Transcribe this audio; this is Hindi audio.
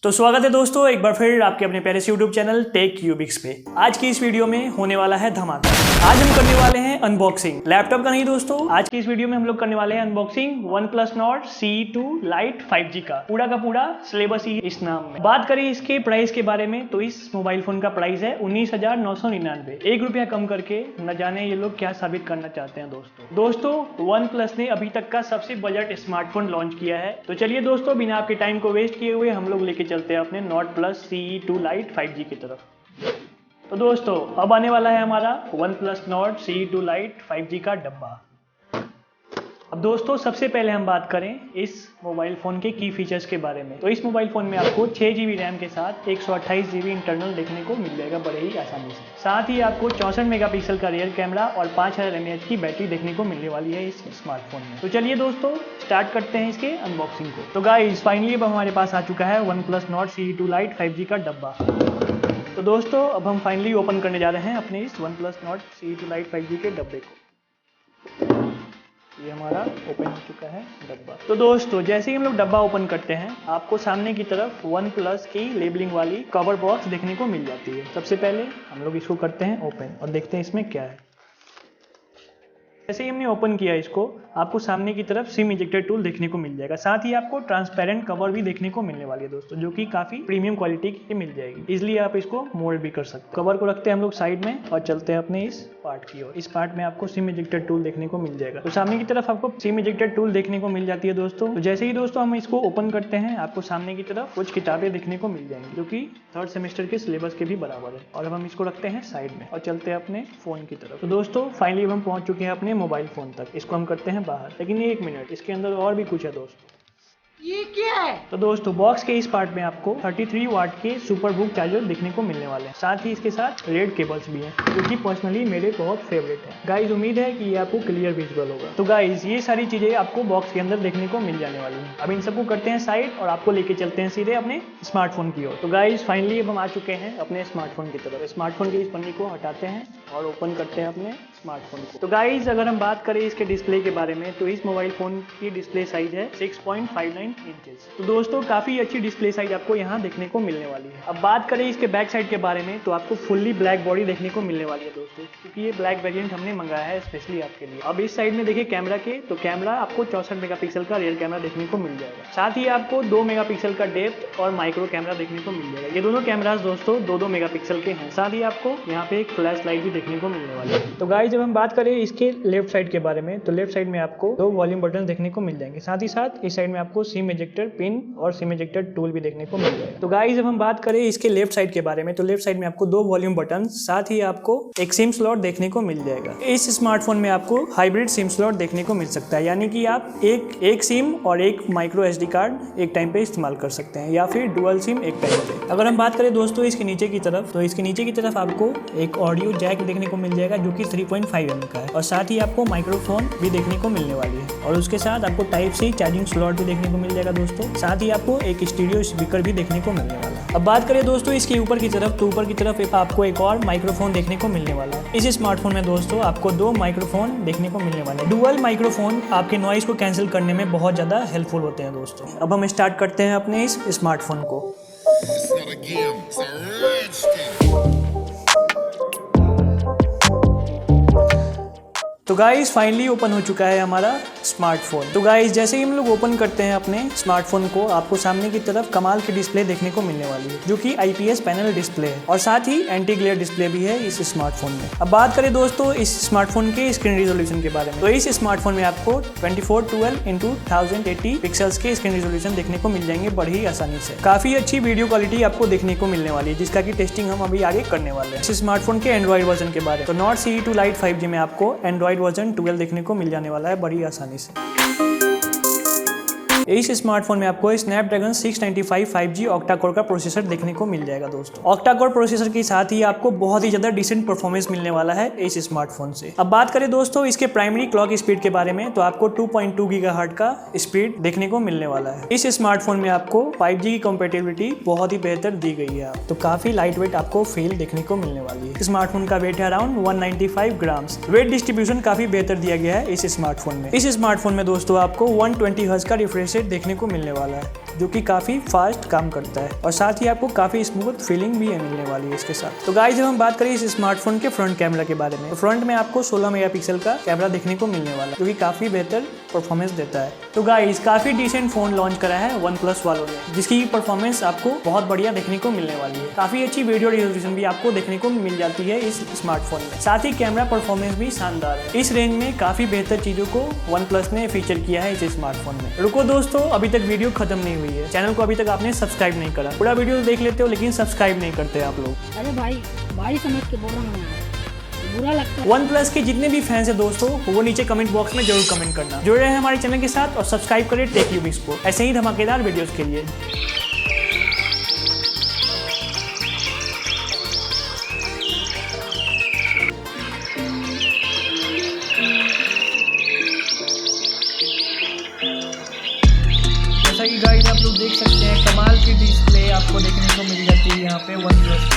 तो स्वागत है दोस्तों एक बार फिर आपके अपने प्यारे से यूट्यूब चैनल टेक क्यूबिक्स पे। आज की इस वीडियो में होने वाला है धमाका। आज हम करने वाले हैं अनबॉक्सिंग, लैपटॉप का नहीं दोस्तों। आज की इस वीडियो में हम लोग करने वाले हैं unboxing OnePlus Nord CE2 Lite 5G का पूरा सिलेबस ही इस नाम में। बात करें इसके प्राइस के बारे में तो इस मोबाइल फोन का प्राइस है 19,999, 1 रुपया कम करके। न जाने ये लोग क्या साबित करना चाहते हैं दोस्तों। OnePlus ने अभी तक का सबसे बजट स्मार्टफोन लॉन्च किया है। तो चलिए दोस्तों, बिना आपके टाइम को वेस्ट किए हुए हम लोग लेके चलते हैं अपने Nord Plus CE2 Lite 5G की तरफ। तो दोस्तों अब आने वाला है हमारा OnePlus Nord CE2 Lite 5G का डब्बा। अब दोस्तों सबसे पहले हम बात करें इस मोबाइल फ़ोन के की फीचर्स के बारे में। तो इस मोबाइल फ़ोन में आपको 6GB रैम के साथ 128GB इंटरनल देखने को मिल जाएगा बड़े ही आसानी से। साथ ही आपको 64 मेगापिक्सल का रियर कैमरा और 5000 mAh की बैटरी देखने को मिलने वाली है इस स्मार्टफोन में। तो चलिए दोस्तों स्टार्ट करते हैं इसके अनबॉक्सिंग को। तो गाइस फाइनली अब हमारे पास आ चुका है OnePlus Nord CE2 Lite 5G का डब्बा। तो दोस्तों अब हम फाइनली ओपन करने जा रहे हैं अपने इस OnePlus Nord CE2 Lite 5G के डब्बे को। ये हमारा ओपन हो चुका है डब्बा। तो दोस्तों जैसे ही हम लोग डब्बा ओपन करते हैं आपको सामने की तरफ OnePlus की लेबलिंग वाली कवर बॉक्स देखने को मिल जाती है। सबसे पहले हम लोग इसको करते हैं ओपन और देखते हैं इसमें क्या है। जैसे ही हमने ओपन किया इसको आपको सामने की तरफ सिम इजेक्टर टूल देखने को मिल जाएगा। साथ ही आपको ट्रांसपेरेंट कवर भी देखने को मिलने वाली है दोस्तों, जो कि काफी प्रीमियम क्वालिटी की मिल जाएगी। इसलिए आप इसको मोल्ड भी कर सकते हैं। कवर को रखते हैं हम लोग साइड में और चलते हैं अपने इस पार्ट की ओर। इस पार्ट में आपको सिम इजेक्टर टूल देखने को मिल जाएगा। तो सामने की तरफ आपको सिम इजेक्टर टूल देखने को मिल जाती है दोस्तों। तो जैसे ही दोस्तों हम इसको ओपन करते हैं आपको सामने की तरफ कुछ किताबें देखने को मिल जाएंगी, जो कि 3rd सेमेस्टर के सिलेबस के भी बराबर है। और अब हम इसको रखते हैं साइड में और चलते हैं अपने फोन की तरफ। तो दोस्तों फाइनली हम पहुंच चुके हैं अपने मोबाइल फोन तक। इसको हम करते हैं बाहर, लेकिन ये 1 मिनट, इसके अंदर और भी कुछ है दोस्तों। ये क्या है? तो दोस्तों बॉक्स के इस पार्ट में आपको 33 वाट के सुपर बुक चार्जर देखने को मिलने वाले हैं। साथ ही इसके साथ रेड केबल्स भी हैं, जो कि पर्सनली मेरे बहुत फेवरेट है। गाइज उम्मीद है कि ये आपको क्लियर विजुअल होगा। तो गाइज ये सारी चीजें आपको बॉक्स के अंदर देखने को मिल जाने वाली हैं। अब इन सबको करते हैं साइड और आपको लेके चलते हैं सीधे अपने स्मार्टफोन की ओर। तो गाइज फाइनली अब हम आ चुके हैं अपने स्मार्टफोन की तरफ। स्मार्टफोन की इस पन्नी को हटाते हैं और ओपन करते हैं अपने स्मार्टफोन को। तो गाइज अगर हम बात करें इसके डिस्प्ले के बारे में तो इस मोबाइल फोन की डिस्प्ले साइज है 6.59 इंचेस। तो दोस्तों काफी अच्छी डिस्प्ले साइज आपको यहाँ देखने को मिलने वाली है। अब बात करें इसके बैक साइड के बारे में तो आपको फुल्ली ब्लैक बॉडी देखने को मिलने वाली है दोस्तों, क्योंकि ये ब्लैक वेरिएंट हमने मंगाया है स्पेशली आपके लिए। अब इस साइड में देखिए कैमरा के, तो कैमरा आपको 64 मेगापिक्सल का रियर कैमरा देखने को मिल जाएगा। साथ ही आपको 2 मेगापिक्सल का डेप्थ और माइक्रो कैमरा देखने को मिल जाएगा। ये दोनों कैमरास दोस्तों 2-2 मेगापिक्सल के हैं। साथ ही आपको यहाँ पे एक फ्लैश लाइट भी देखने को मिलने वाली है। तो गाइस जब हम बात करें इसके लेफ्ट साइड के बारे में तो लेफ्ट साइड में आपको 2 वॉल्यूम बटन देखने को मिल जाएंगे। साथ ही साथ इस साइड में आपको सिम इजेक्टर पिन और सिम इजेक्टर टूल भी देखने को मिल जाएगा। तो गाइस जब हम बात करें इसके लेफ्ट साइड के बारे में तो लेफ्ट साइड में आपको 2 वॉल्यूम बटन, साथ ही आपको एक सिम स्लॉट देखने को मिल जाएगा। इस स्मार्टफोन में आपको हाइब्रिड सिम स्लॉट देखने को मिल सकता है, यानी कि आप एक सिम और एक माइक्रो SD कार्ड एक टाइम पे इस्तेमाल कर सकते हैं, या फिर डुअल सिम एक टाइम पे। अगर हम बात करें दोस्तों इसके नीचे की तरफ तो इसके नीचे की तरफ आपको एक ऑडियो जैक देखने को मिल जाएगा, जो कि 3.5mm का है। और साथ ही आपको माइक्रोफोन भी देखने को मिलने वाली है और उसके साथ आपको टाइप C चार्जिंग स्लॉट भी देखने को मिल जाएगा दोस्तों। साथ ही आपको एक स्टीरियो स्पीकर भी देखने को मिलने वाला है। अब बात करें दोस्तों इसके ऊपर की तरफ तो ऊपर की तरफ आपको एक और माइक्रोफोन देखने को मिलने वाला है। इस स्मार्टफोन में दोस्तों आपको 2 माइक्रोफोन देखने को मिलने वाले हैं। डुअल माइक्रोफोन आपके नॉइस को कैंसिल करने में बहुत ज्यादा हेल्पफुल होते हैं दोस्तों। अब हम स्टार्ट करते हैं अपने इस स्मार्टफोन को। तो गाइस फाइनली ओपन हो चुका है हमारा स्मार्टफोन। तो गाइस जैसे ही हम लोग ओपन करते हैं अपने स्मार्टफोन को आपको सामने की तरफ कमाल की डिस्प्ले देखने को मिलने वाली है, जो कि IPS पैनल डिस्प्ले है और साथ ही एंटी ग्लेयर डिस्प्ले भी है इस स्मार्टफोन में। अब बात करें दोस्तों इस स्मार्टफोन के स्क्रीन रिजोल्यूशन के बारे में तो इस स्मार्टफोन में आपको 2412x1080 पिक्सल्स के स्क्रीन रिजोल्यूशन देखने को मिल जाएंगे बड़ी ही आसानी से। काफी अच्छी वीडियो क्वालिटी आपको देखने को मिलने वाली है, जिसका की टेस्टिंग हम अभी आगे करने वाले हैं। इस स्मार्टफोन के एंड्रॉइड वर्जन के बारे में तो Nord CE2 Lite 5G में आपको एंड्रॉइड वर्जन 12 देखने को मिल जाने वाला है बड़ी आसानी से। इस स्मार्टफोन में आपको स्नैपड्रैगन 695 5G ऑक्टा कोर का प्रोसेसर देखने को मिल जाएगा दोस्तों। ऑक्टा कोर प्रोसेसर के साथ ही आपको बहुत ही ज्यादा डिसेंट परफॉर्मेंस मिलने वाला है इस स्मार्टफोन से। अब बात करें दोस्तों इसके प्राइमरी क्लॉक स्पीड के बारे में तो आपको 2.2 गीगाहर्ट्ज का स्पीड देखने को मिलने वाला है। इस स्मार्टफोन में आपको 5G की कंपैटिबिलिटी बहुत ही बेहतर दी गई है, तो काफी लाइट वेट आपको फील देखने को मिलने वाली है। स्मार्टफोन का वेट है अराउंड 195 ग्राम्स। वेट डिस्ट्रीब्यूशन काफी बेहतर दिया गया है इस स्मार्टफोन में। इस स्मार्टफोन में दोस्तों आपको 120 हर्ट्ज का रिफ्रेश रेट देखने को मिलने वाला है, जो कि काफी फास्ट काम करता है और साथ ही आपको काफी स्मूथ फीलिंग भी मिलने वाली है इसके साथ। तो गाइस जब हम बात करें इस स्मार्टफोन के फ्रंट कैमरा के बारे में, तो फ्रंट में आपको 16 मेगापिक्सल का कैमरा देखने को मिलने वाला है जो कि काफी बेहतर परफॉर्मेंस देता है। तो गाइस काफी डिसेंट फोन लॉन्च करा है OnePlus वालों ने, जिसकी परफॉर्मेंस आपको बहुत बढ़िया देखने को मिलने वाली है। काफी अच्छी वीडियो रिजोल्यूशन भी आपको देखने को मिल जाती है इस स्मार्टफोन में। साथ ही कैमरा परफॉर्मेंस भी शानदार है। इस रेंज में काफी बेहतर चीजों को OnePlus ने फीचर किया है इस स्मार्टफोन में। रुको दोस्तों, अभी तक वीडियो खत्म नहीं हुई है। चैनल को अभी तक आपने सब्सक्राइब नहीं करा, पूरा वीडियो देख लेते हो लेकिन सब्सक्राइब नहीं करते आप लोग। अरे भाई समझ के बोल रहा हूँ, बुरा लगता है। OnePlus के जितने भी फैंस हैं दोस्तों, वो नीचे कमेंट बॉक्स में जरूर कमेंट करना। जुड़े रहें हमारे चैनल के साथ और सब्सक्राइब करें टेक यूबिक्स को ऐसे ही धमाकेदार वीडियोस के लिए। जैसा कि गाइस आप लोग देख सकते हैं, कमाल की डिस्प्ले आपको देखने को मिल जाती है यहाँ पे OnePlus